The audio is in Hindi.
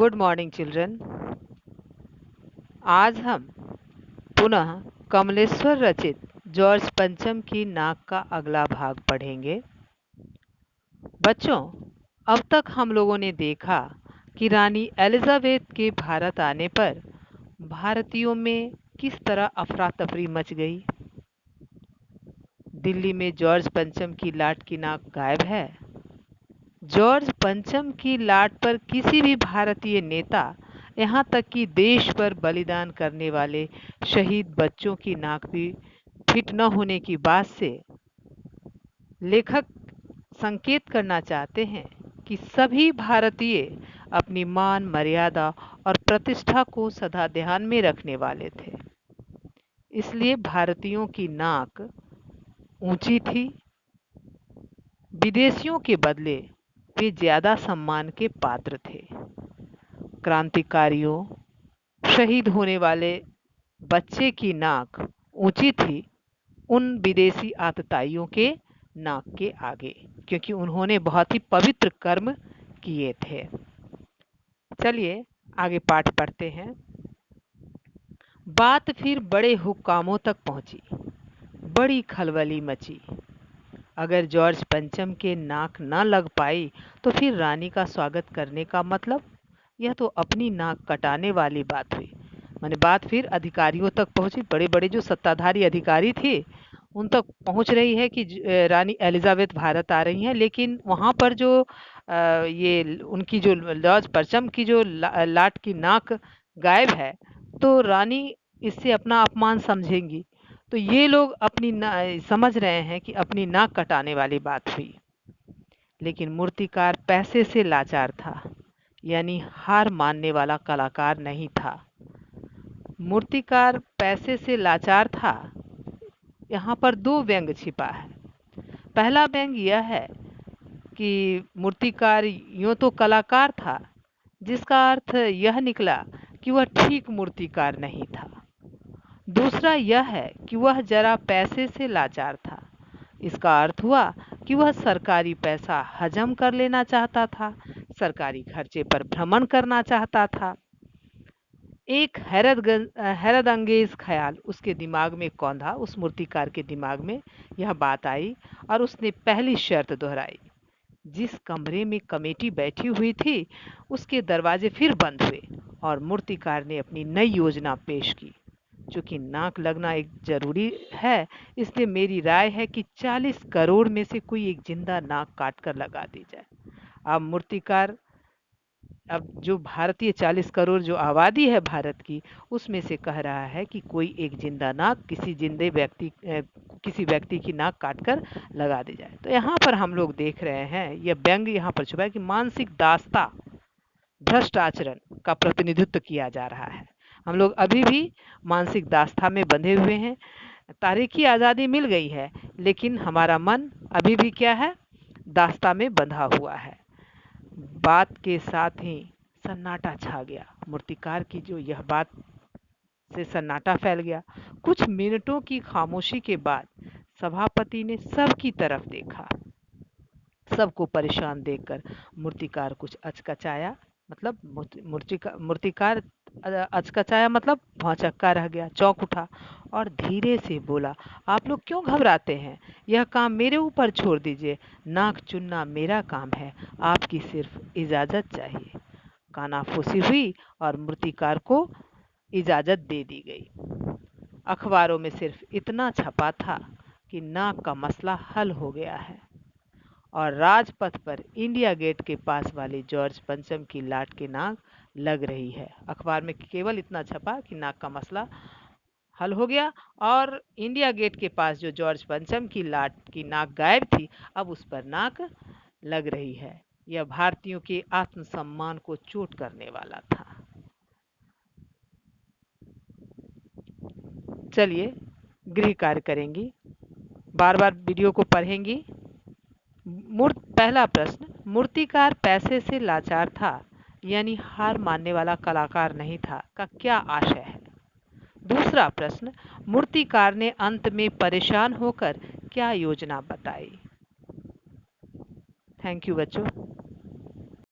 Good morning children. आज हम पुनः कमलेश्वर रचित जॉर्ज पंचम की नाक का अगला भाग पढ़ेंगे। बच्चों, अब तक हम लोगों ने देखा कि रानी एलिजाबेथ के भारत आने पर भारतीयों में किस तरह अफरा तफरी मच गई। दिल्ली में जॉर्ज पंचम की लाट की नाक गायब है। जॉर्ज पंचम की लाट पर किसी भी भारतीय नेता, यहाँ तक कि देश पर बलिदान करने वाले शहीद बच्चों की नाक भी फिट न होने की बात से लेखक संकेत करना चाहते हैं कि सभी भारतीय अपनी मान मर्यादा और प्रतिष्ठा को सदा ध्यान में रखने वाले थे। इसलिए भारतीयों की नाक ऊंची थी। विदेशियों के बदले वे ज्यादा सम्मान के पात्र थे। क्रांतिकारियों, शहीद होने वाले बच्चे की नाक ऊंची थी उन विदेशी आतताइयों के नाक के आगे, क्योंकि उन्होंने बहुत ही पवित्र कर्म किए थे। चलिए आगे पाठ पढ़ते हैं। बात फिर बड़े हुक्कामों तक पहुंची। बड़ी खलबली मची। अगर जॉर्ज पंचम के नाक न लग पाई तो फिर रानी का स्वागत करने का मतलब, यह तो अपनी नाक कटाने वाली बात हुई। मैंने बात फिर अधिकारियों तक पहुंची। बड़े बड़े जो सत्ताधारी अधिकारी थे उन तक पहुंच रही है कि रानी एलिजाबेथ भारत आ रही हैं, लेकिन वहां पर जो ये उनकी जो जॉर्ज पंचम की जो लाट की नाक गायब है, तो रानी इससे अपना अपमान समझेंगी। तो ये लोग समझ रहे हैं कि अपनी नाक कटाने वाली बात हुई। लेकिन मूर्तिकार पैसे से लाचार था, यानी हार मानने वाला कलाकार नहीं था। मूर्तिकार पैसे से लाचार था। यहाँ पर दो व्यंग छिपा है। पहला व्यंग यह है कि मूर्तिकार यूं तो कलाकार था, जिसका अर्थ यह निकला कि वह ठीक मूर्तिकार नहीं था। दूसरा यह है कि वह जरा पैसे से लाचार था। इसका अर्थ हुआ कि वह सरकारी पैसा हजम कर लेना चाहता था, सरकारी खर्चे पर भ्रमण करना चाहता था। एक हैरत अंगेज ख्याल उसके दिमाग में कौंधा। उस मूर्तिकार के दिमाग में यह बात आई और उसने पहली शर्त दोहराई। जिस कमरे में कमेटी बैठी हुई थी उसके दरवाजे फिर बंद हुए और मूर्तिकार ने अपनी नई योजना पेश की। चूंकि नाक लगना एक जरूरी है, इसलिए मेरी राय है कि 40 करोड़ में से कोई एक जिंदा नाक काट कर लगा दी जाए। अब मूर्तिकार, अब जो भारतीय 40 करोड़ जो आबादी है भारत की, उसमें से कह रहा है कि कोई एक जिंदा नाक किसी व्यक्ति की नाक काटकर लगा दी जाए। तो यहाँ पर हम लोग देख रहे हैं, यह व्यंग यहाँ पर छुपा है कि मानसिक दास्ता, भ्रष्ट आचरण का प्रतिनिधित्व किया जा रहा है। हम लोग अभी भी मानसिक दास्ता में बंधे हुए हैं। तारीखी आज़ादी मिल गई है, लेकिन हमारा मन अभी भी क्या है, दास्ता में बंधा हुआ है। बात के साथ ही सन्नाटा छा गया। मूर्तिकार की जो यह बात से सन्नाटा फैल गया। कुछ मिनटों की खामोशी के बाद सभापति ने सबकी तरफ देखा। सबको परेशान देखकर मूर्तिकार कुछ अचकचाया, मतलब मूर्तिकार अचकचाया मतलब भौचक्का रह गया, चौंक उठा और धीरे से बोला, आप लोग क्यों घबराते हैं? यह काम मेरे ऊपर छोड़ दीजिए। नाक चुनना मेरा काम है, आपकी सिर्फ इजाजत चाहिए। कानाफूसी हुई और मूर्तिकार को इजाजत दे दी गई। अखबारों में सिर्फ इतना छपा था कि नाक का मसला हल हो गया है और राजपथ पर इंडिया गेट के पास वाले जॉर्ज पंचम की लाट की नाक लग रही है। अखबार में केवल इतना छपा कि नाक का मसला हल हो गया और इंडिया गेट के पास जो जॉर्ज पंचम की लाट की नाक गायब थी, अब उस पर नाक लग रही है। यह भारतीयों के आत्मसम्मान को चोट करने वाला था। चलिए गृह कार्य करेंगी, बार बार वीडियो को पढ़ेंगी। पहला प्रश्न, मूर्तिकार पैसे से लाचार था, यानी हार मानने वाला कलाकार नहीं था, का क्या आशय है? दूसरा प्रश्न, मूर्तिकार ने अंत में परेशान होकर क्या योजना बताई? थैंक यू बच्चों।